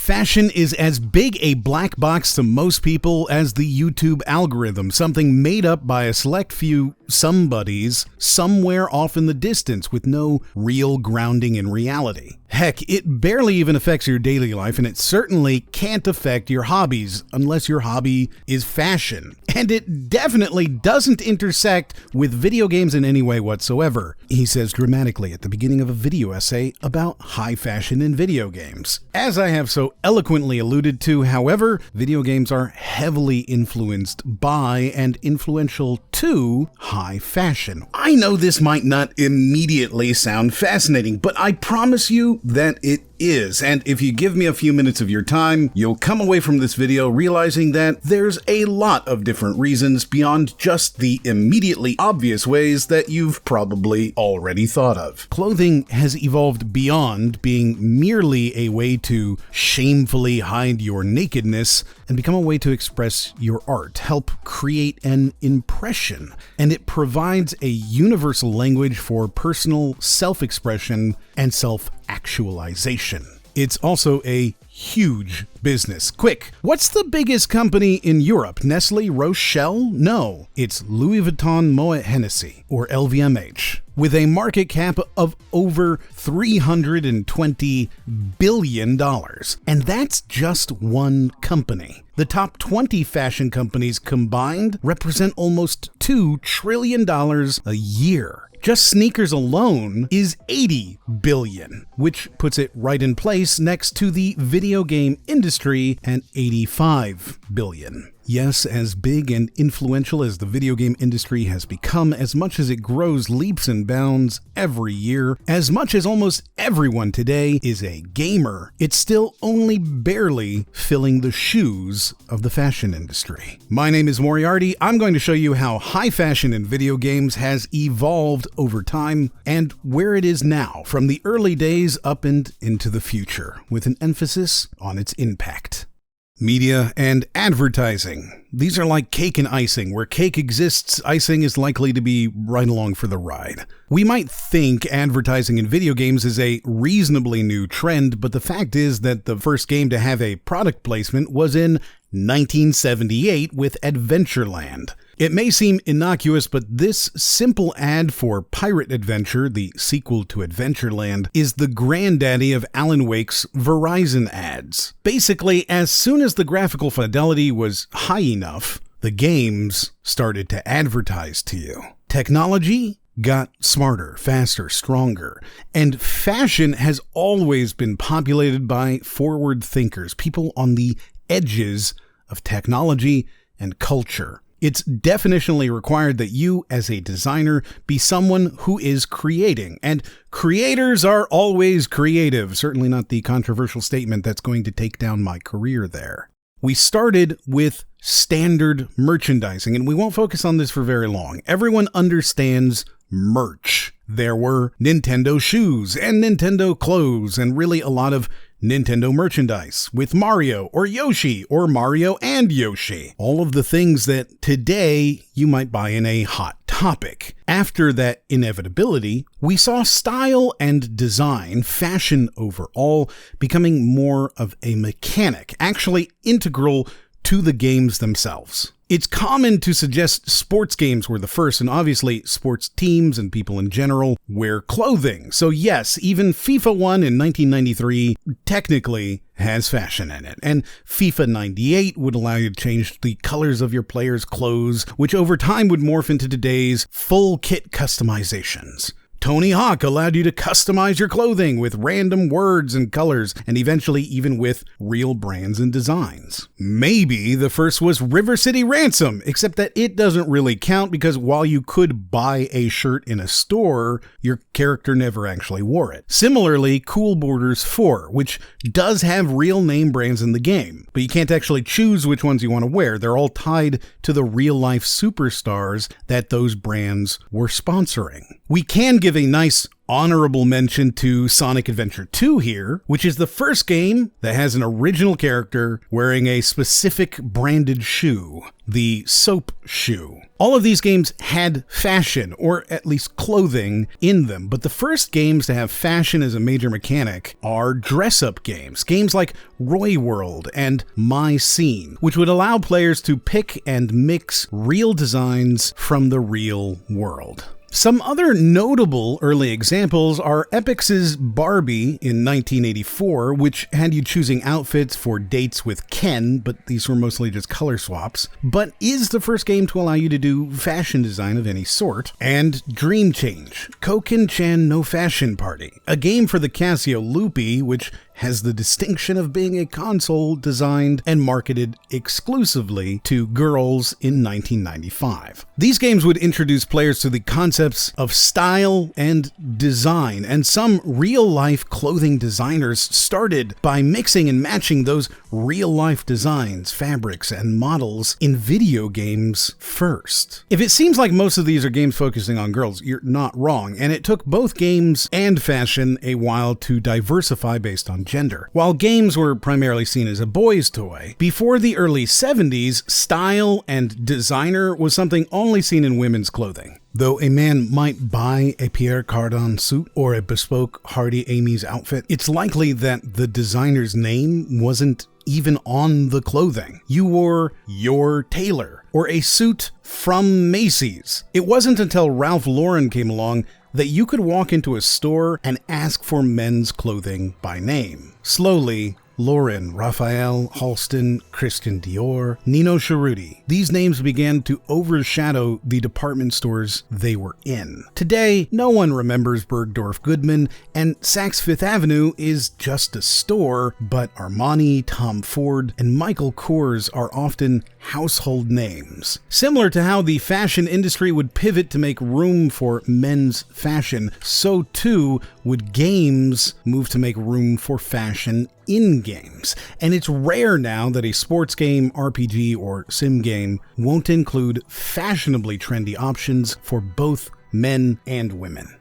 Fashion is as big a black box to most people as the YouTube algorithm, something made up by a select few somebodies somewhere off in the distance with no real grounding in reality. Heck, it barely even affects your daily life, and it certainly can't affect your hobbies unless your hobby is fashion. And it definitely doesn't intersect with video games in any way whatsoever, he says dramatically at the beginning of a video essay about high fashion in video games. As I have so eloquently alluded to, however, video games are heavily influenced by and influential to high fashion. I know this might not immediately sound fascinating, but I promise you that it is, and if you give me a few minutes of your time, you'll come away from this video realizing that there's a lot of different reasons beyond just the immediately obvious ways that you've probably already thought of. Clothing has evolved beyond being merely a way to shamefully hide your nakedness and become a way to express your art, help create an impression, and it provides a universal language for personal self-expression and self-actualization. It's also a huge business. Quick, what's the biggest company in Europe? Nestle, Rochelle? No, it's Louis Vuitton Moet Hennessy, or LVMH, with a market cap of over $320 billion. And that's just one company. The top 20 fashion companies combined represent almost $2 trillion a year. Just sneakers alone is $80 billion, which puts it right in place next to the video game industry at $85 billion. Yes, as big and influential as the video game industry has become, as much as it grows leaps and bounds every year, as much as almost everyone today is a gamer, it's still only barely filling the shoes of the fashion industry. My name is Moriarty. I'm going to show you how high fashion in video games has evolved over time and where it is now, from the early days up and into the future, with an emphasis on its impact. Media and advertising. These are like cake and icing. Where cake exists, icing is likely to be right along for the ride. We might think advertising in video games is a reasonably new trend, but the fact is that the first game to have a product placement was in 1978 with Adventureland. It may seem innocuous, but this simple ad for Pirate Adventure, the sequel to Adventureland, is the granddaddy of Alan Wake's Verizon ads. Basically, as soon as the graphical fidelity was high enough, the games started to advertise to you. Technology got smarter, faster, stronger, and fashion has always been populated by forward thinkers, people on the edges of technology and culture. It's definitionally required that you, as a designer, be someone who is creating. And creators are always creative. Certainly not the controversial statement that's going to take down my career there. We started with standard merchandising, and we won't focus on this for very long. Everyone understands merch. There were Nintendo shoes and Nintendo clothes, and really a lot of Nintendo merchandise with Mario or Yoshi or Mario and Yoshi. All of the things that today you might buy in a Hot Topic. After that inevitability, we saw style and design, fashion overall, becoming more of a mechanic, actually integral to the games themselves. It's common to suggest sports games were the first, and obviously sports teams and people in general wear clothing. So yes, even FIFA 1 in 1993 technically has fashion in it, and FIFA 98 would allow you to change the colors of your players' clothes, which over time would morph into today's full kit customizations. Tony Hawk allowed you to customize your clothing with random words and colors, and eventually even with real brands and designs. Maybe the first was River City Ransom, except that it doesn't really count because while you could buy a shirt in a store, your character never actually wore it. Similarly, Cool Borders 4, which does have real name brands in the game, but you can't actually choose which ones you want to wear. They're all tied to the real-life superstars that those brands were sponsoring. We can give a nice honorable mention to Sonic Adventure 2 here, which is the first game that has an original character wearing a specific branded shoe, the soap shoe. All of these games had fashion, or at least clothing, in them, but the first games to have fashion as a major mechanic are dress-up games. Games like Roy World and My Scene, which would allow players to pick and mix real designs from the real world. Some other notable early examples are Epyx's Barbie in 1984, which had you choosing outfits for dates with Ken, but these were mostly just color swaps, but is the first game to allow you to do fashion design of any sort. And Dream Change, Koken-chan no Fashion Party, a game for the Casio Loopy, which has the distinction of being a console designed and marketed exclusively to girls in 1995. These games would introduce players to the concepts of style and design, and some real-life clothing designers started by mixing and matching those real-life designs, fabrics, and models in video games first. If it seems like most of these are games focusing on girls, you're not wrong, and it took both games and fashion a while to diversify based on gender. While games were primarily seen as a boy's toy, before the early 70s, style and designer was something only seen in women's clothing. Though a man might buy a Pierre Cardin suit or a bespoke Hardy Amy's outfit, it's likely that the designer's name wasn't even on the clothing. You wore your tailor or a suit from Macy's. It wasn't until Ralph Lauren came along that you could walk into a store and ask for men's clothing by name. Slowly, Lauren, Raphael, Halston, Christian Dior, Nino Cerruti. These names began to overshadow the department stores they were in. Today, no one remembers Bergdorf Goodman, and Saks Fifth Avenue is just a store, but Armani, Tom Ford, and Michael Kors are often household names. Similar to how the fashion industry would pivot to make room for men's fashion, so too would games move to make room for fashion in games. And it's rare now that a sports game, RPG, or sim game won't include fashionably trendy options for both men and women.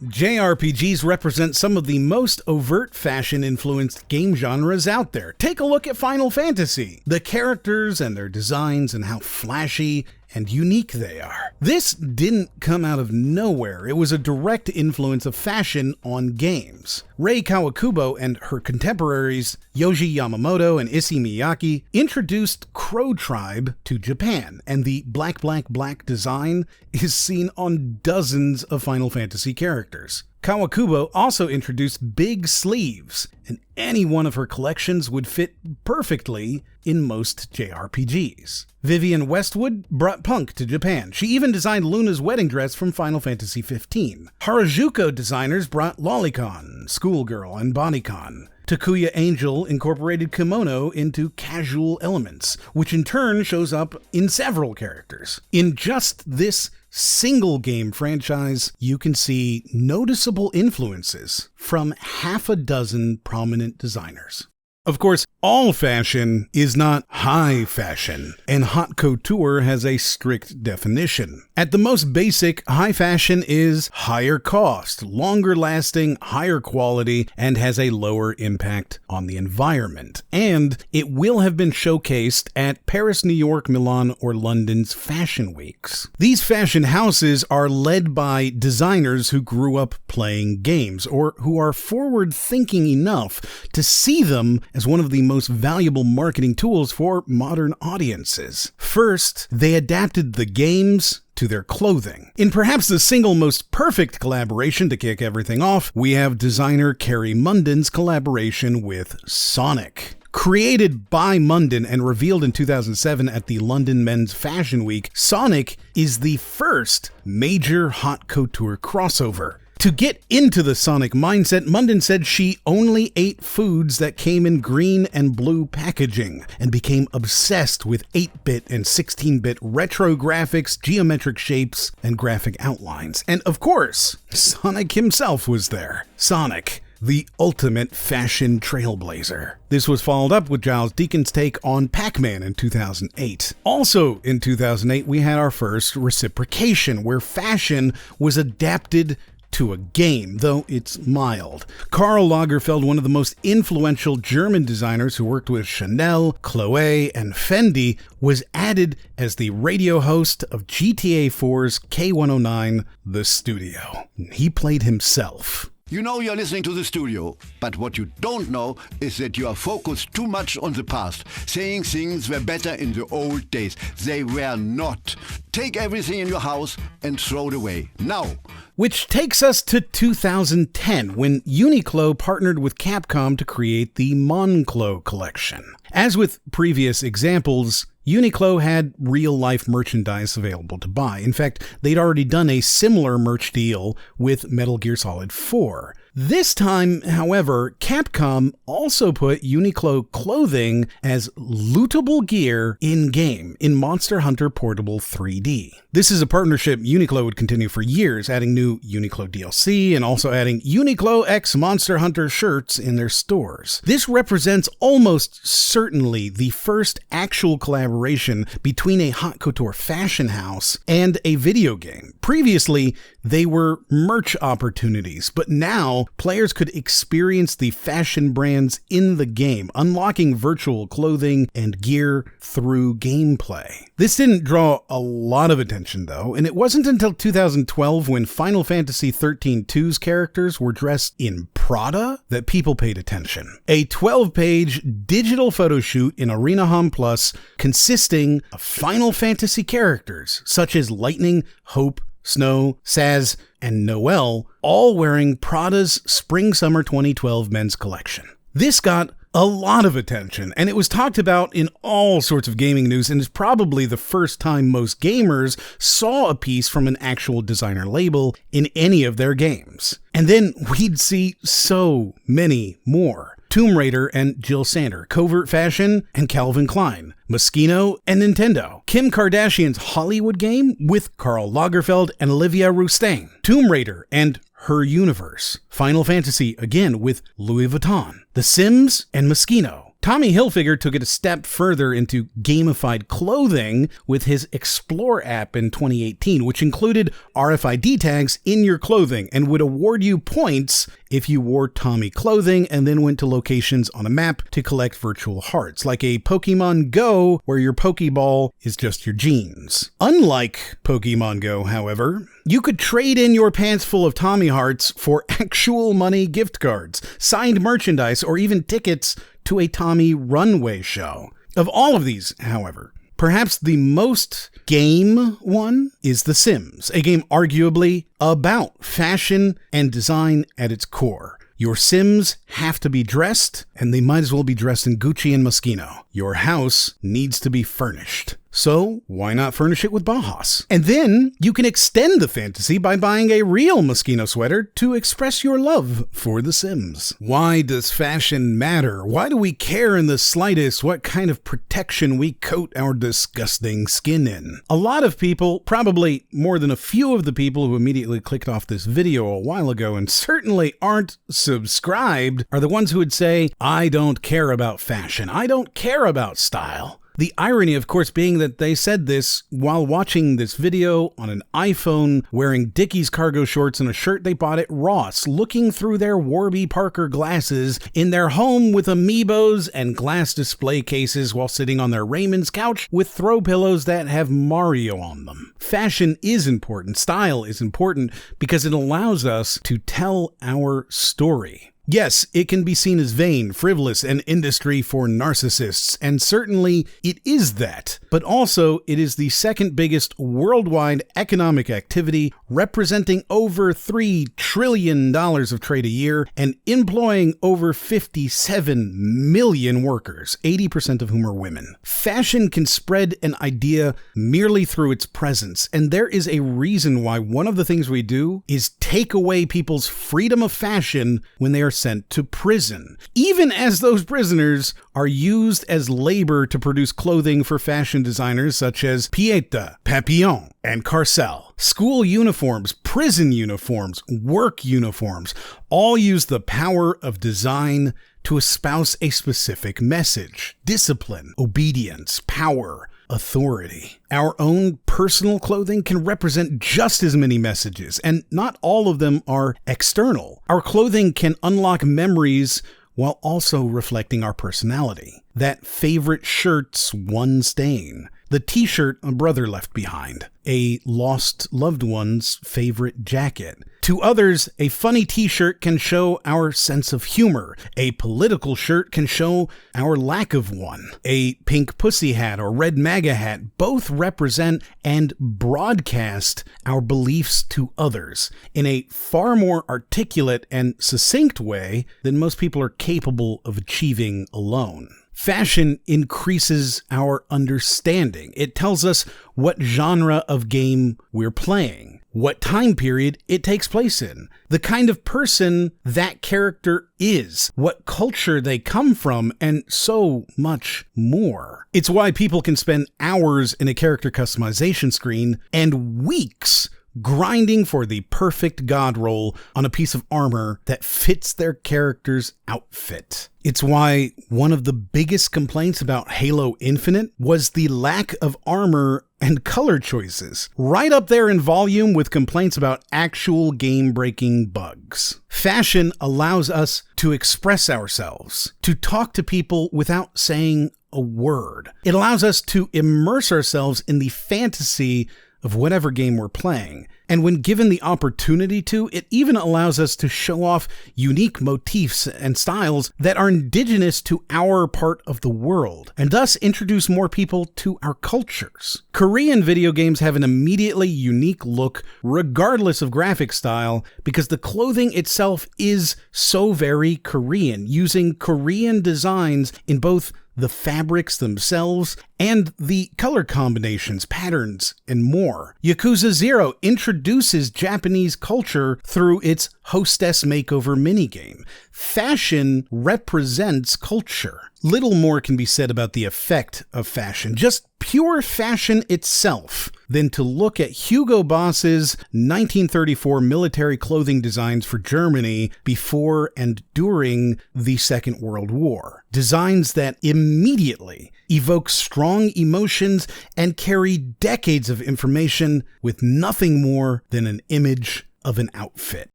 JRPGs represent some of the most overt fashion-influenced game genres out there. Take a look at Final Fantasy. The characters and their designs and how flashy and unique they are. This didn't come out of nowhere. It was a direct influence of fashion on games. Rei Kawakubo and her contemporaries Yoji Yamamoto and Issey Miyake introduced Crow Tribe to Japan, and the black design is seen on dozens of Final Fantasy characters. Kawakubo also introduced big sleeves, and any one of her collections would fit perfectly in most JRPGs. Vivienne Westwood brought punk to Japan. She even designed Luna's wedding dress from Final Fantasy XV. Harajuku designers brought Lolicon, Schoolgirl, and Bodycon. Takuya Angel incorporated kimono into casual elements, which in turn shows up in several characters. In just this single game franchise, you can see noticeable influences from half a dozen prominent designers. Of course, all fashion is not high fashion, and haute couture has a strict definition. At the most basic, high fashion is higher cost, longer lasting, higher quality, and has a lower impact on the environment. And it will have been showcased at Paris, New York, Milan, or London's fashion weeks. These fashion houses are led by designers who grew up playing games, or who are forward-thinking enough to see them as one of the most valuable marketing tools for modern audiences. First, they adapted the games to their clothing. In perhaps the single most perfect collaboration to kick everything off, we have designer Carrie Munden's collaboration with Sonic. Created by Munden and revealed in 2007 at the London Men's Fashion Week, Sonic is the first major haute couture crossover. To get into the Sonic mindset, Munden said she only ate foods that came in green and blue packaging and became obsessed with 8-bit and 16-bit retro graphics, geometric shapes, and graphic outlines. And of course, Sonic himself was there. Sonic, the ultimate fashion trailblazer. This was followed up with Giles Deacon's take on Pac-Man in 2008. Also in 2008, we had our first reciprocation, where fashion was adapted to a game, though it's mild. Karl Lagerfeld, one of the most influential German designers who worked with Chanel, Chloé, and Fendi, was added as the radio host of GTA 4's K109 The Studio. He played himself. You know you're listening to The Studio, but what you don't know is that you are focused too much on the past, saying things were better in the old days. They were not. Take everything in your house and throw it away. Now. Which takes us to 2010, when Uniqlo partnered with Capcom to create the Monclo collection. As with previous examples, Uniqlo had real-life merchandise available to buy. In fact, they'd already done a similar merch deal with Metal Gear Solid 4. This time, however, Capcom also put Uniqlo clothing as lootable gear in-game in Monster Hunter Portable 3D. This is a partnership Uniqlo would continue for years, adding new Uniqlo DLC and also adding Uniqlo X Monster Hunter shirts in their stores. This represents almost certainly the first actual collaboration between a haute couture fashion house and a video game. Previously, they were merch opportunities, but now players could experience the fashion brands in the game, unlocking virtual clothing and gear through gameplay. This didn't draw a lot of attention, though, and it wasn't until 2012 when Final Fantasy XIII 2's characters were dressed in Prada that people paid attention. A 12-page digital photo shoot in ArenaHOM Plus consisting of Final Fantasy characters such as Lightning, Hope, Snow, Saz, and Noelle, all wearing Prada's Spring-Summer 2012 men's collection. This got a lot of attention, and it was talked about in all sorts of gaming news, and is probably the first time most gamers saw a piece from an actual designer label in any of their games. And then we'd see so many more. Tomb Raider and Jill Sander, Covert Fashion and Calvin Klein, Moschino and Nintendo, Kim Kardashian's Hollywood game with Karl Lagerfeld and Olivia Rousteing, Tomb Raider and Her Universe, Final Fantasy again with Louis Vuitton, The Sims and Moschino. Tommy Hilfiger took it a step further into gamified clothing with his Explore app in 2018, which included RFID tags in your clothing and would award you points if you wore Tommy clothing and then went to locations on a map to collect virtual hearts, like a Pokemon Go where your Pokeball is just your jeans. Unlike Pokemon Go, however, you could trade in your pants full of Tommy hearts for actual money gift cards, signed merchandise, or even tickets to a Tommy runway show. Of all of these, however, perhaps the most game one is The Sims, a game arguably about fashion and design at its core. Your Sims have to be dressed, and they might as well be dressed in Gucci and Moschino. Your house needs to be furnished. So why not furnish it with Bauhaus? And then you can extend the fantasy by buying a real Moschino sweater to express your love for The Sims. Why does fashion matter? Why do we care in the slightest what kind of protection we coat our disgusting skin in? A lot of people, probably more than a few of the people who immediately clicked off this video a while ago and certainly aren't subscribed, are the ones who would say, I don't care about fashion. I don't care about style. The irony, of course, being that they said this while watching this video on an iPhone, wearing Dickies cargo shorts and a shirt they bought at Ross, looking through their Warby Parker glasses in their home with amiibos and glass display cases while sitting on their Raymond's couch with throw pillows that have Mario on them. Fashion is important, style is important, because it allows us to tell our story. Yes, it can be seen as vain, frivolous, and industry for narcissists, and certainly it is that. But also, it is the second biggest worldwide economic activity, representing over $3 trillion of trade a year and employing over 57 million workers, 80% of whom are women. Fashion can spread an idea merely through its presence, and there is a reason why one of the things we do is take away people's freedom of fashion when they are sent to prison, even as those prisoners are used as labor to produce clothing for fashion designers such as Pieta, Papillon, and Carcel. School uniforms, prison uniforms, work uniforms, all use the power of design to espouse a specific message: discipline, obedience, power, authority. Our own personal clothing can represent just as many messages, and not all of them are external. Our clothing can unlock memories while also reflecting our personality. That favorite shirt's one stain, the t-shirt a brother left behind, a lost loved one's favorite jacket. To others, a funny t-shirt can show our sense of humor. A political shirt can show our lack of one. A pink pussy hat or red MAGA hat both represent and broadcast our beliefs to others in a far more articulate and succinct way than most people are capable of achieving alone. Fashion increases our understanding. It tells us what genre of game we're playing, what time period it takes place in, the kind of person that character is, what culture they come from, and so much more. It's why people can spend hours in a character customization screen and weeks grinding for the perfect god roll on a piece of armor that fits their character's outfit. It's why one of the biggest complaints about Halo Infinite was the lack of armor and color choices, right up there in volume with complaints about actual game-breaking bugs. Fashion allows us to express ourselves, to talk to people without saying a word. It allows us to immerse ourselves in the fantasy of whatever game we're playing. And when given the opportunity to, it even allows us to show off unique motifs and styles that are indigenous to our part of the world, and thus introduce more people to our cultures. Korean video games have an immediately unique look, regardless of graphic style, because the clothing itself is so very Korean, using Korean designs in both the fabrics themselves and the color combinations, patterns, and more. Yakuza 0 introduces Japanese culture through its hostess makeover minigame. Fashion represents culture. Little more can be said about the effect of fashion, just pure fashion itself, than to look at Hugo Boss's 1934 military clothing designs for Germany before and during the Second World War. Designs that immediately evoke strong emotions and carry decades of information with nothing more than an image of an outfit.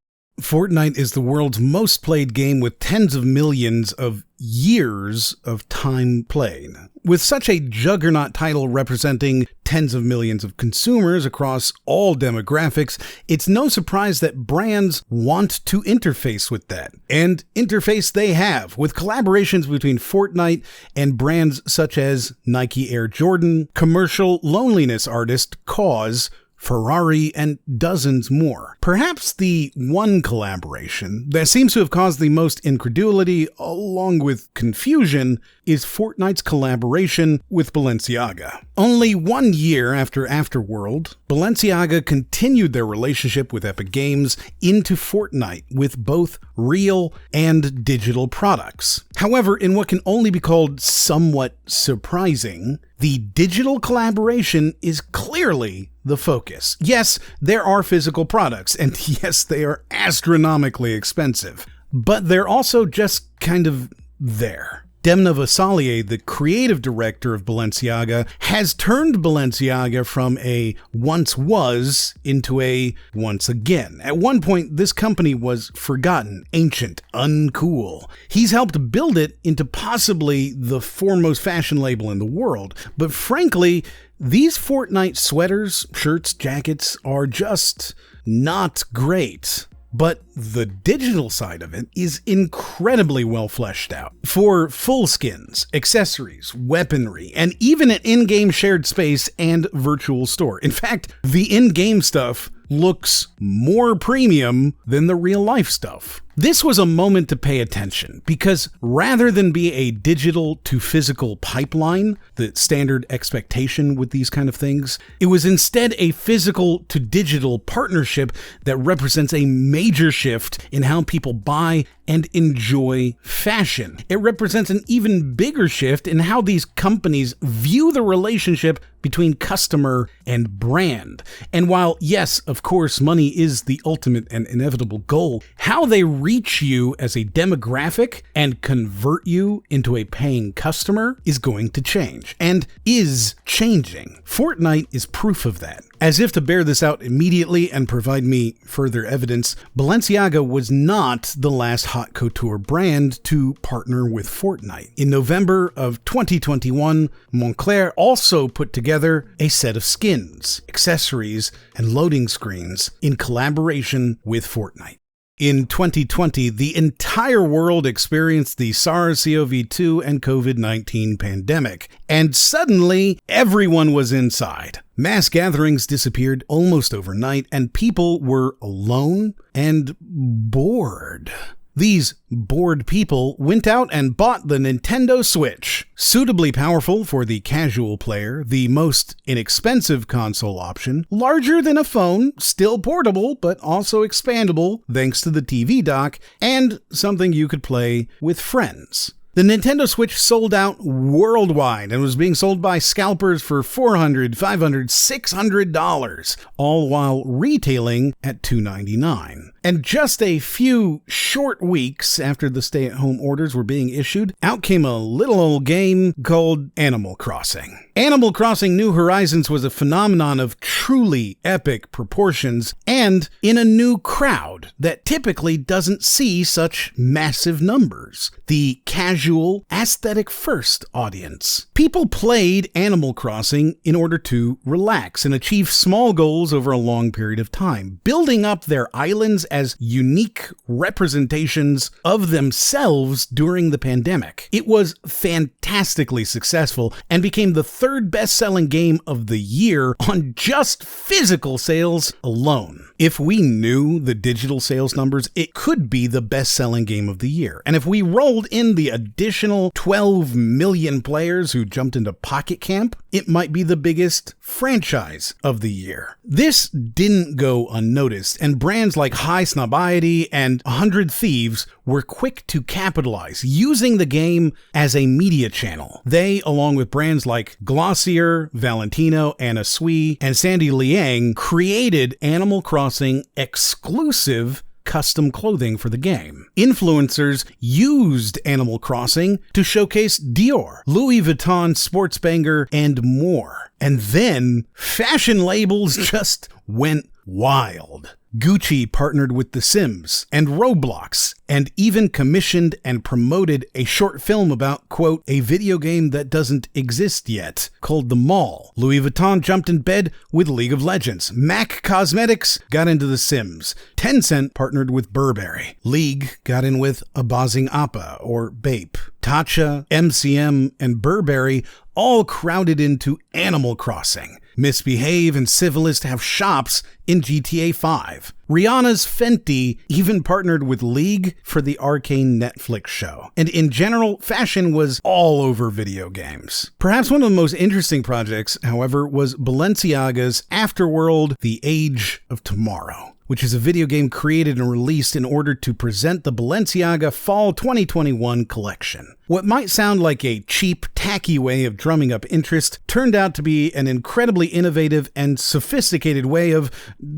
Fortnite is the world's most played game with tens of millions of years of time played. With such a juggernaut title representing tens of millions of consumers across all demographics, it's no surprise that brands want to interface with that. And interface they have, with collaborations between Fortnite and brands such as Nike Air Jordan, commercial loneliness artist KAWS, Ferrari, and dozens more. Perhaps the one collaboration that seems to have caused the most incredulity, along with confusion, is Fortnite's collaboration with Balenciaga. Only 1 year after Afterworld, Balenciaga continued their relationship with Epic Games into Fortnite with both real and digital products. However, in what can only be called somewhat surprising, the digital collaboration is clearly the focus. Yes, there are physical products, and yes, they are astronomically expensive, but they're also just kind of there. Demna Gvasalia, the creative director of Balenciaga, has turned Balenciaga from a once was into a once again. At one point, this company was forgotten, ancient, uncool. He's helped build it into possibly the foremost fashion label in the world, but frankly, these Fortnite sweaters, shirts, jackets are just not great. But the digital side of it is incredibly well fleshed out. For full skins, accessories, weaponry, and even an in-game shared space and virtual store. In fact, the in-game stuff looks more premium than the real-life stuff. This was a moment to pay attention, because rather than be a digital to physical pipeline, the standard expectation with these kind of things, it was instead a physical to digital partnership that represents a major shift in how people buy and enjoy fashion. It represents an even bigger shift in how these companies view the relationship between customer and brand. And while, yes, of course, money is the ultimate and inevitable goal, how they reach you as a demographic and convert you into a paying customer is going to change, and is changing. Fortnite is proof of that. As if to bear this out immediately and provide me further evidence, Balenciaga was not the last haute couture brand to partner with Fortnite. In November of 2021, Moncler also put together a set of skins, accessories, and loading screens in collaboration with Fortnite. In 2020, the entire world experienced the SARS-CoV-2 and COVID-19 pandemic, and suddenly everyone was inside. Mass gatherings disappeared almost overnight, and people were alone and bored. These bored people went out and bought the Nintendo Switch. Suitably powerful for the casual player, the most inexpensive console option, larger than a phone, still portable but also expandable thanks to the TV dock, and something you could play with friends. The Nintendo Switch sold out worldwide and was being sold by scalpers for $400, $500, $600, all while retailing at $299. And just a few short weeks after the stay-at-home orders were being issued, out came a little old game called Animal Crossing. Animal Crossing New Horizons was a phenomenon of truly epic proportions and in a new crowd that typically doesn't see such massive numbers. The casual, aesthetic-first audience. People played Animal Crossing in order to relax and achieve small goals over a long period of time, building up their islands as unique representations of themselves during the pandemic. It was fantastically successful and became the third best-selling game of the year on just physical sales alone. If we knew the digital sales numbers, it could be the best-selling game of the year. And if we rolled in the additional 12 million players who jumped into Pocket Camp, it might be the biggest franchise of the year. This didn't go unnoticed, and brands like High Snobiety and 100 Thieves were quick to capitalize, using the game as a media channel. They, along with brands like Glossier, Valentino, Anna Sui, and Sandy Liang, created Animal Crossing exclusive custom clothing for the game. Influencers used Animal Crossing to showcase Dior, Louis Vuitton, Sports Banger, and more. And then fashion labels just went wild. Gucci partnered with The Sims and Roblox, and even commissioned and promoted a short film about, quote, a video game that doesn't exist yet, called The Mall. Louis Vuitton jumped in bed with League of Legends. MAC Cosmetics got into The Sims. Tencent partnered with Burberry. League got in with Abazing Appa, or Bape. Tatcha, MCM, and Burberry all crowded into Animal Crossing. Misbehave and Civilist have shops in GTA 5. Rihanna's Fenty even partnered with League for the Arcane Netflix show. And in general, fashion was all over video games. Perhaps one of the most interesting projects, however, was Balenciaga's Afterworld: The Age of Tomorrow, which is a video game created and released in order to present the Balenciaga Fall 2021 collection. What might sound like a cheap, tacky way of drumming up interest turned out to be an incredibly innovative and sophisticated way of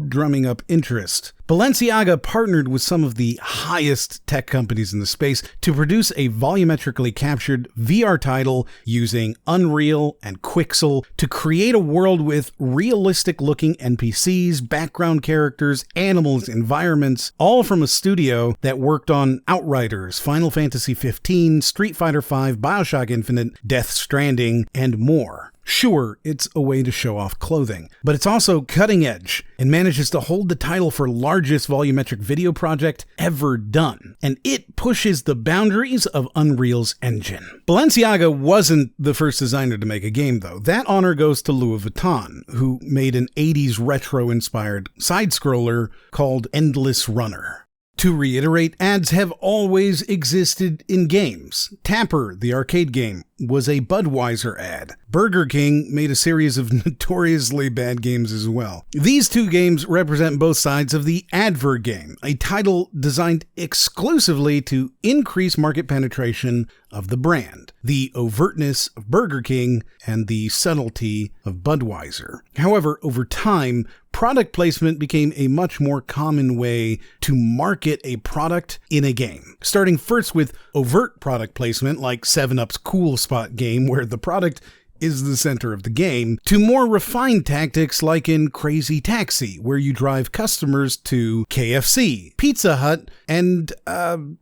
drumming up interest. Balenciaga partnered with some of the highest tech companies in the space to produce a volumetrically captured VR title using Unreal and Quixel to create a world with realistic-looking NPCs, background characters, animals, environments, all from a studio that worked on Outriders, Final Fantasy XV, Street Fighter V, BioShock Infinite, Death Stranding, and more. Sure, it's a way to show off clothing, but it's also cutting edge and manages to hold the title for largest volumetric video project ever done. And it pushes the boundaries of Unreal's engine. Balenciaga wasn't the first designer to make a game, though. That honor goes to Louis Vuitton, who made an 80s retro-inspired side-scroller called Endless Runner. To reiterate, ads have always existed in games. Tapper, the arcade game, was a Budweiser ad. Burger King made a series of notoriously bad games as well. These two games represent both sides of the advert game, a title designed exclusively to increase market penetration of the brand, the overtness of Burger King, and the subtlety of Budweiser. However, over time, product placement became a much more common way to market a product in a game. Starting first with overt product placement like 7-Up's Cool Spot game, where the product is the center of the game, to more refined tactics like in Crazy Taxi, where you drive customers to KFC, Pizza Hut, and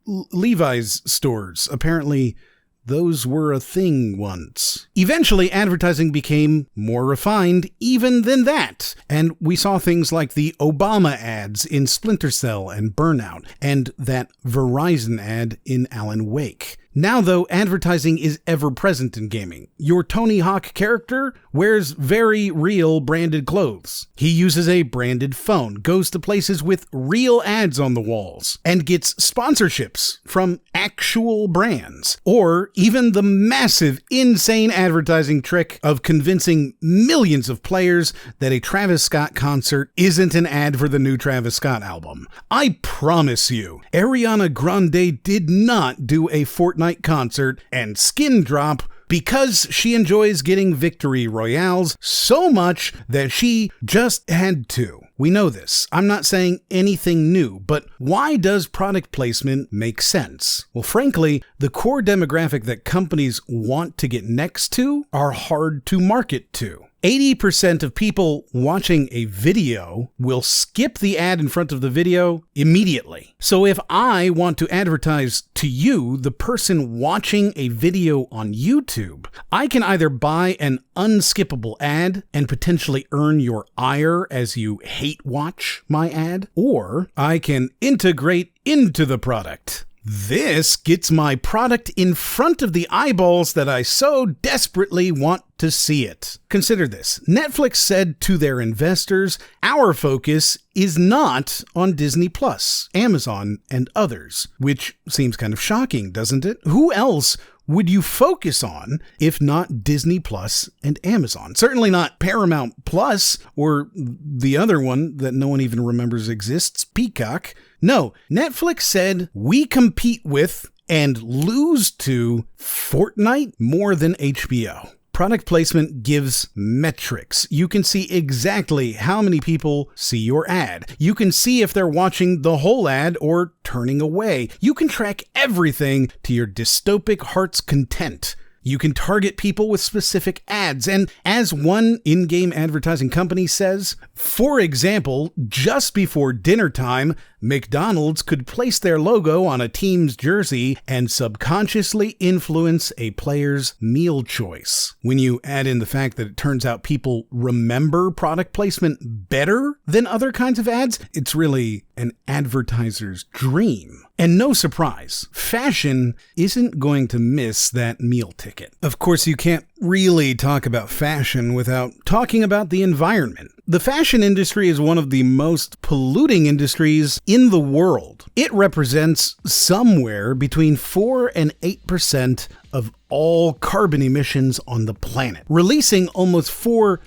Levi's stores. Apparently, those were a thing once. Eventually, advertising became more refined even than that, and we saw things like the Obama ads in Splinter Cell and Burnout, and that Verizon ad in Alan Wake. Now, though, advertising is ever present in gaming. Your Tony Hawk character wears very real branded clothes. He uses a branded phone, goes to places with real ads on the walls, and gets sponsorships from actual brands. Or even the massive, insane advertising trick of convincing millions of players that a Travis Scott concert isn't an ad for the new Travis Scott album. I promise you, Ariana Grande did not do a Fortnite concert and skin drop because she enjoys getting victory royales so much that she just had to. We know this. I'm not saying anything new, but why does product placement make sense? Well, frankly, the core demographic that companies want to get next to are hard to market to. 80% of people watching a video will skip the ad in front of the video immediately. So if I want to advertise to you, the person watching a video on YouTube, I can either buy an unskippable ad and potentially earn your ire as you hate watch my ad, or I can integrate into the product. This gets my product in front of the eyeballs that I so desperately want to see it. Consider this. Netflix said to their investors, our focus is not on Disney Plus, Amazon, and others, which seems kind of shocking, doesn't it? Who else would you focus on if not Disney Plus and Amazon? Certainly not Paramount Plus or the other one that no one even remembers exists, Peacock. No, Netflix said we compete with and lose to Fortnite more than HBO. Product placement gives metrics. You can see exactly how many people see your ad. You can see if they're watching the whole ad or turning away. You can track everything to your dystopic heart's content. You can target people with specific ads. And as one in-game advertising company says, for example, just before dinner time, McDonald's could place their logo on a team's jersey and subconsciously influence a player's meal choice. When you add in the fact that it turns out people remember product placement better than other kinds of ads, it's really an advertiser's dream. And no surprise, fashion isn't going to miss that meal ticket. Of course, you can't really talk about fashion without talking about the environment. The fashion industry is one of the most polluting industries in the world. It represents somewhere between 4 and 8% of all carbon emissions on the planet, releasing almost 4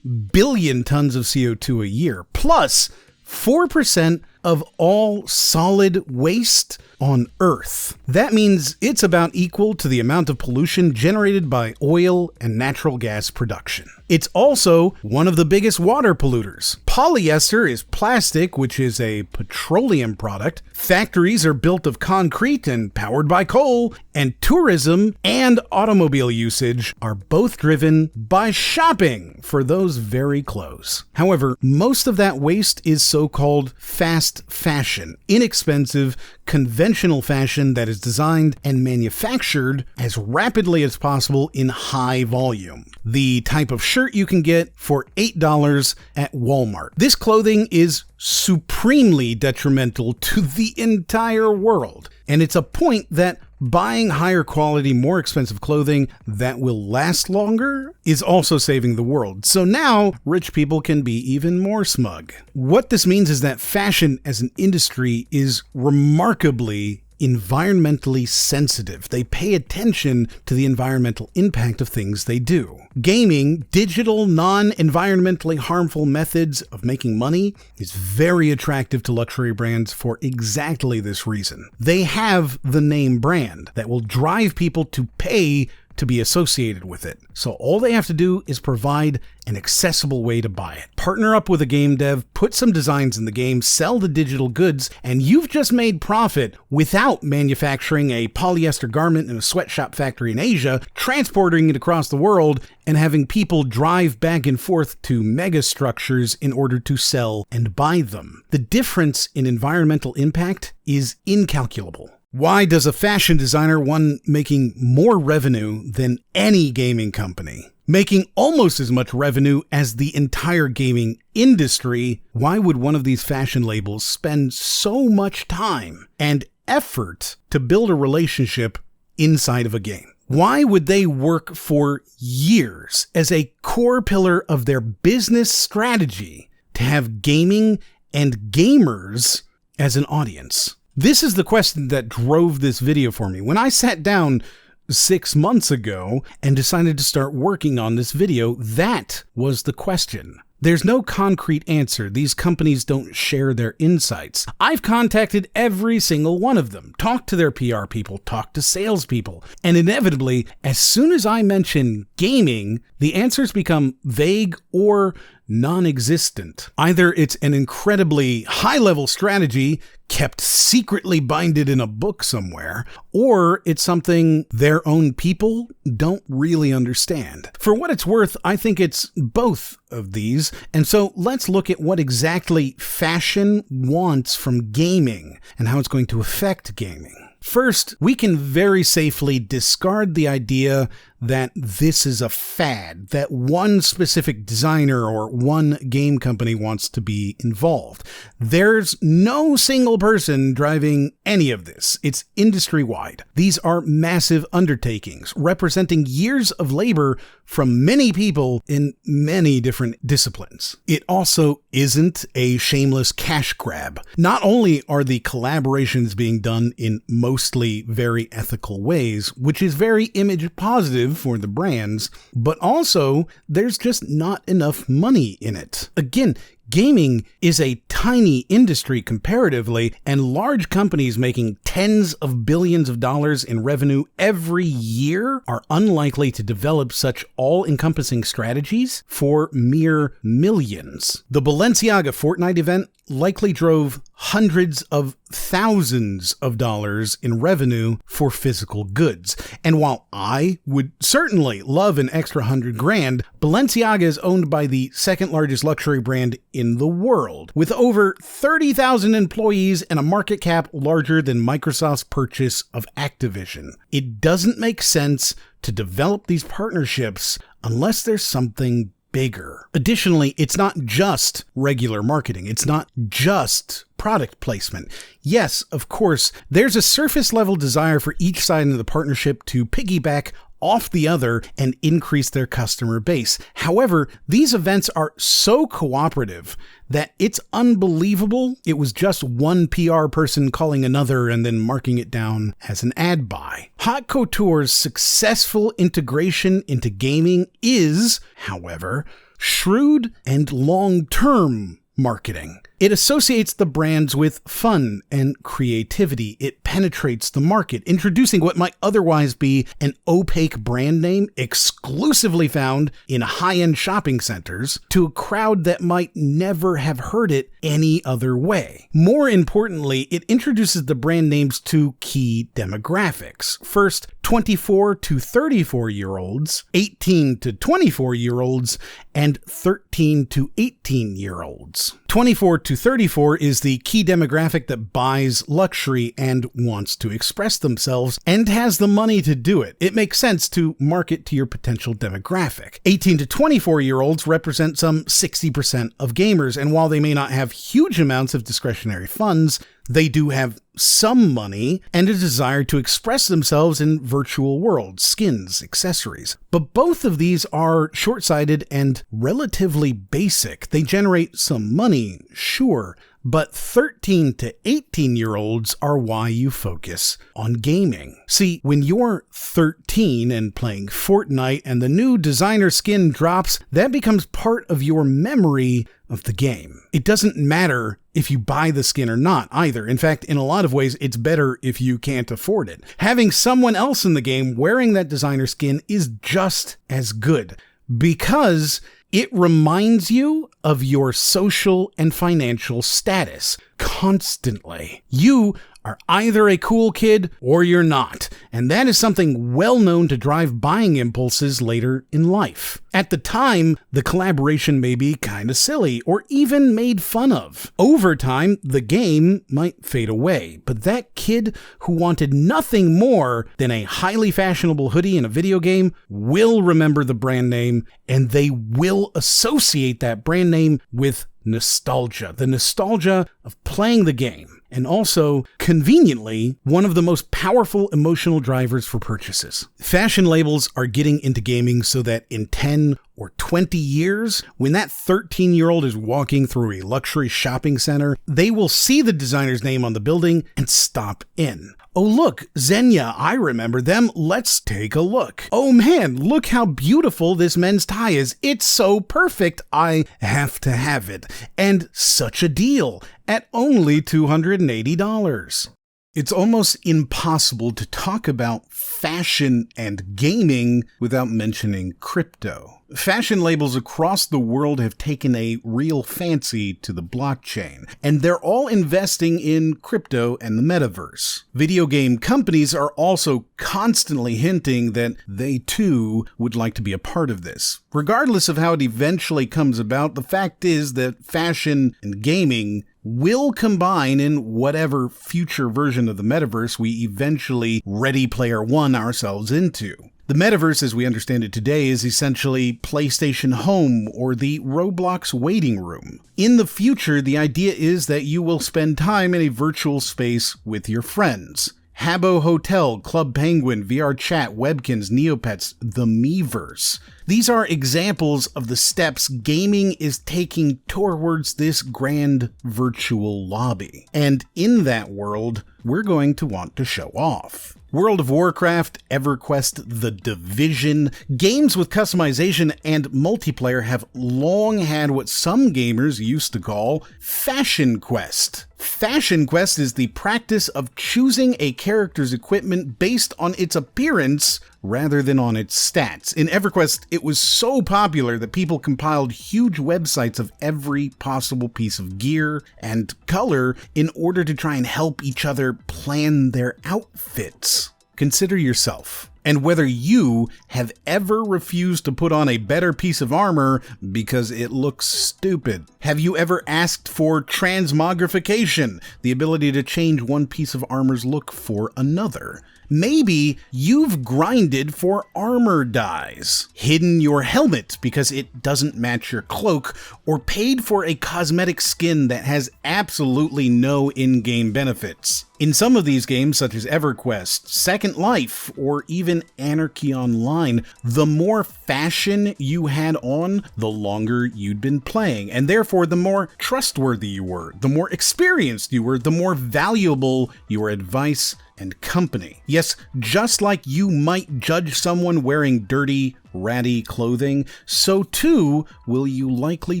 billion tons of CO2 a year, plus 4% of all solid waste on Earth. That means it's about equal to the amount of pollution generated by oil and natural gas production. It's also one of the biggest water polluters. Polyester is plastic, which is a petroleum product. Factories are built of concrete and powered by coal. And tourism and automobile usage are both driven by shopping for those very clothes. However, most of that waste is so-called fast fashion, inexpensive, conventional fashion that is designed and manufactured as rapidly as possible in high volume. The type of shirt you can get for $8 at Walmart. This clothing is supremely detrimental to the entire world. And it's a point that buying higher quality, more expensive clothing that will last longer is also saving the world. So now rich people can be even more smug. What this means is that fashion as an industry is remarkably environmentally sensitive. They pay attention to the environmental impact of things they do. Gaming, digital, non-environmentally harmful methods of making money, is very attractive to luxury brands for exactly this reason. They have the name brand that will drive people to pay to be associated with it. So all they have to do is provide an accessible way to buy it. Partner up with a game dev, put some designs in the game, sell the digital goods, and you've just made profit without manufacturing a polyester garment in a sweatshop factory in Asia, transporting it across the world, and having people drive back and forth to megastructures in order to sell and buy them. The difference in environmental impact is incalculable. Why does a fashion designer, one making more revenue than any gaming company, making almost as much revenue as the entire gaming industry, why would one of these fashion labels spend so much time and effort to build a relationship inside of a game? Why would they work for years as a core pillar of their business strategy to have gaming and gamers as an audience? This is the question that drove this video for me. When I sat down 6 months ago and decided to start working on this video, that was the question. There's no concrete answer. These companies don't share their insights. I've contacted every single one of them, talked to their PR people, talked to salespeople, and inevitably, as soon as I mention gaming, the answers become vague or non-existent. Either it's an incredibly high-level strategy kept secretly binded in a book somewhere, or it's something their own people don't really understand. For what it's worth, I think it's both of these, and so let's look at what exactly fashion wants from gaming and how it's going to affect gaming. First, we can very safely discard the idea that this is a fad, that one specific designer or one game company wants to be involved. There's no single person driving any of this. It's industry-wide. These are massive undertakings, representing years of labor from many people in many different disciplines. It also isn't a shameless cash grab. Not only are the collaborations being done in mostly very ethical ways, which is very image positive for the brands, but also there's just not enough money in it. Again, gaming is a tiny industry comparatively, and large companies making tens of billions of dollars in revenue every year are unlikely to develop such all-encompassing strategies for mere millions. The Balenciaga Fortnite event likely drove hundreds of thousands of dollars in revenue for physical goods. And while I would certainly love an extra $100,000, Balenciaga is owned by the second largest luxury brand in the world, with over 30,000 employees and a market cap larger than Microsoft's purchase of Activision. It doesn't make sense to develop these partnerships unless there's something bigger. Additionally, it's not just regular marketing. It's not just product placement. Yes, of course, there's a surface level desire for each side of the partnership to piggyback off the other and increase their customer base. However, these events are so cooperative that it's unbelievable it was just one PR person calling another and then marking it down as an ad buy. Haute Couture's successful integration into gaming is, however, shrewd and long-term marketing. It associates the brands with fun and creativity. It penetrates the market, introducing what might otherwise be an opaque brand name exclusively found in high-end shopping centers to a crowd that might never have heard it any other way. More importantly, it introduces the brand names to key demographics. First, 24 to 34-year-olds, 18 to 24-year-olds, and 13 to 18-year-olds. 24 to 34 is the key demographic that buys luxury and wants to express themselves and has the money to do it. It makes sense to market to your potential demographic. 18 to 24-year-olds represent some 60% of gamers, and while they may not have huge amounts of discretionary funds, They do have some money and a desire to express themselves in virtual worlds, skins, accessories. But both of these are short-sighted and relatively basic. They generate some money, sure, but 13 to 18-year-olds are why you focus on gaming. See, when you're 13 and playing Fortnite and the new designer skin drops, that becomes part of your memory of the game. It doesn't matter if you buy the skin or not either. In fact, in a lot of ways, it's better if you can't afford it. Having someone else in the game wearing that designer skin is just as good because it reminds you of your social and financial status constantly. You are either a cool kid or you're not, and that is something well known to drive buying impulses later in life. At the time, the collaboration may be kind of silly or even made fun of. Over time, the game might fade away, but that kid who wanted nothing more than a highly fashionable hoodie in a video game will remember the brand name, and they will associate that brand name with nostalgia, the nostalgia of playing the game, and also, conveniently, one of the most powerful emotional drivers for purchases. Fashion labels are getting into gaming so that in 10 or 20 years, when that 13-year-old is walking through a luxury shopping center, they will see the designer's name on the building and stop in. Oh look, Xenia, I remember them. Let's take a look. Oh man, look how beautiful this men's tie is. It's so perfect. I have to have it. And such a deal at only $280. It's almost impossible to talk about fashion and gaming without mentioning crypto. Fashion labels across the world have taken a real fancy to the blockchain, and they're all investing in crypto and the metaverse. Video game companies are also constantly hinting that they too would like to be a part of this. Regardless of how it eventually comes about, the fact is that fashion and gaming will combine in whatever future version of the metaverse we eventually Ready Player One ourselves into. The metaverse, as we understand it today, is essentially PlayStation Home or the Roblox waiting room. In the future, the idea is that you will spend time in a virtual space with your friends. Habbo Hotel, Club Penguin, VR Chat, Webkins, Neopets, the Miiverse. These are examples of the steps gaming is taking towards this grand virtual lobby. And in that world, we're going to want to show off. World of Warcraft, EverQuest, The Division, games with customization and multiplayer have long had what some gamers used to call Fashion Quest. Fashion Quest is the practice of choosing a character's equipment based on its appearance rather than on its stats. In EverQuest, it was so popular that people compiled huge websites of every possible piece of gear and color in order to try and help each other plan their outfits. Consider yourself, and whether you have ever refused to put on a better piece of armor because it looks stupid. Have you ever asked for transmogrification, the ability to change one piece of armor's look for another? Maybe you've grinded for armor dyes, hidden your helmet because it doesn't match your cloak, or paid for a cosmetic skin that has absolutely no in-game benefits. In some of these games, such as EverQuest, Second Life, or even Anarchy Online, the more fashion you had on, the longer you'd been playing, and therefore the more trustworthy you were, the more experienced you were, the more valuable your advice and company. Yes, just like you might judge someone wearing dirty, ratty clothing, so too will you likely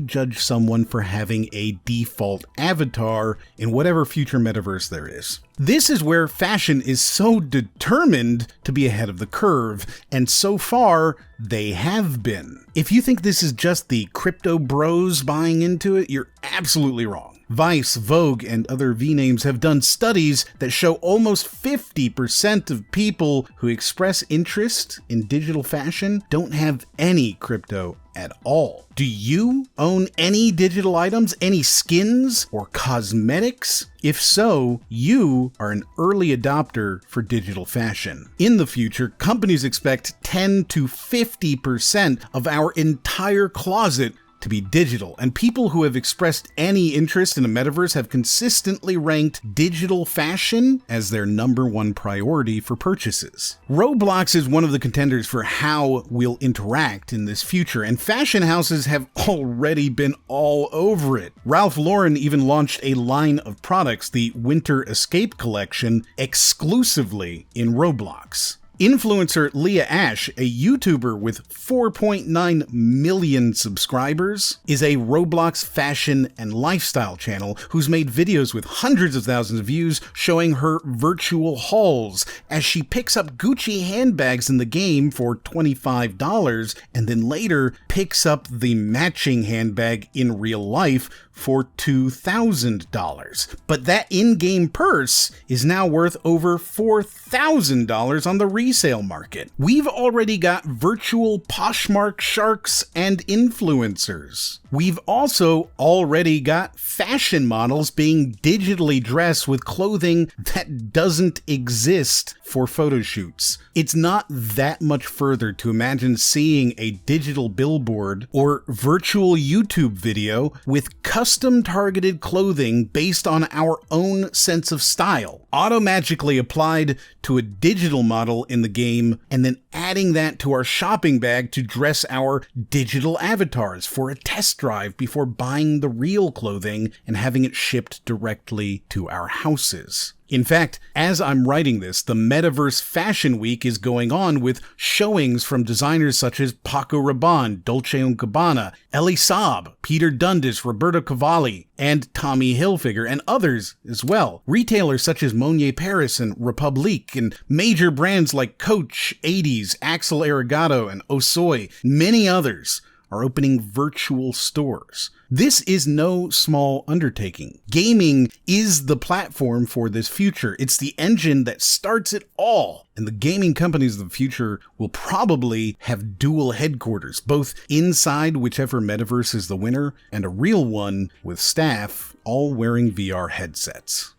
judge someone for having a default avatar in whatever future metaverse there is. This is where fashion is so determined to be ahead of the curve, and so far, they have been. If you think this is just the crypto bros buying into it, you're absolutely wrong. Vice, Vogue, and other V-names have done studies that show almost 50% of people who express interest in digital fashion don't have any crypto at all. Do you own any digital items, any skins or cosmetics? If so, you are an early adopter for digital fashion. In the future, companies expect 10 to 50% of our entire closet to be digital, and people who have expressed any interest in a metaverse have consistently ranked digital fashion as their #1 priority for purchases. Roblox is one of the contenders for how we'll interact in this future, and fashion houses have already been all over it. Ralph Lauren even launched a line of products, the Winter Escape Collection, exclusively in Roblox. Influencer Leah Ash, a YouTuber with 4.9 million subscribers, is a Roblox fashion and lifestyle channel who's made videos with hundreds of thousands of views showing her virtual hauls as she picks up Gucci handbags in the game for $25 and then later picks up the matching handbag in real life for $2,000. But that in-game purse is now worth over $4,000 on the resale market. We've already got virtual Poshmark sharks and influencers. We've also already got fashion models being digitally dressed with clothing that doesn't exist for photo shoots. It's not that much further to imagine seeing a digital billboard or virtual YouTube video with custom targeted clothing based on our own sense of style, auto-magically applied to a digital model in the game, and then adding that to our shopping bag to dress our digital avatars for a test drive before buying the real clothing and having it shipped directly to our houses. In fact, as I'm writing this, the Metaverse Fashion Week is going on with showings from designers such as Paco Rabanne, Dolce & Gabbana, Elie Saab, Peter Dundas, Roberto Cavalli, and Tommy Hilfiger, and others as well. Retailers such as Monier Paris and Republique, and major brands like Coach, 80s, Axel Arigato, and Osoy, many others are opening virtual stores. This is no small undertaking. Gaming is the platform for this future. It's the engine that starts it all. And the gaming companies of the future will probably have dual headquarters, both inside whichever metaverse is the winner and a real one with staff all wearing VR headsets.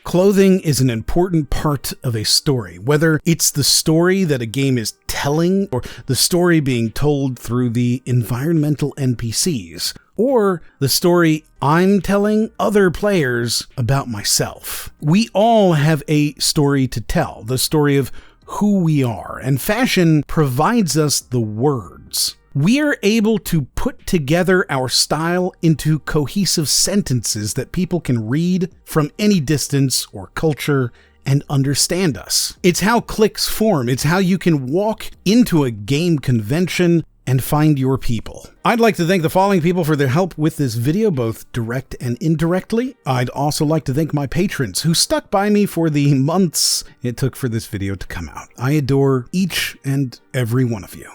Clothing is an important part of a story, whether it's the story that a game is telling or the story being told through the environmental NPCs, or the story I'm telling other players about myself. We all have a story to tell, the story of who we are, and fashion provides us the words. We're able to put together our style into cohesive sentences that people can read from any distance or culture and understand us. It's how cliques form. It's how you can walk into a game convention and find your people. I'd like to thank the following people for their help with this video, both direct and indirectly. I'd also like to thank my patrons who stuck by me for the months it took for this video to come out. I adore each and every one of you.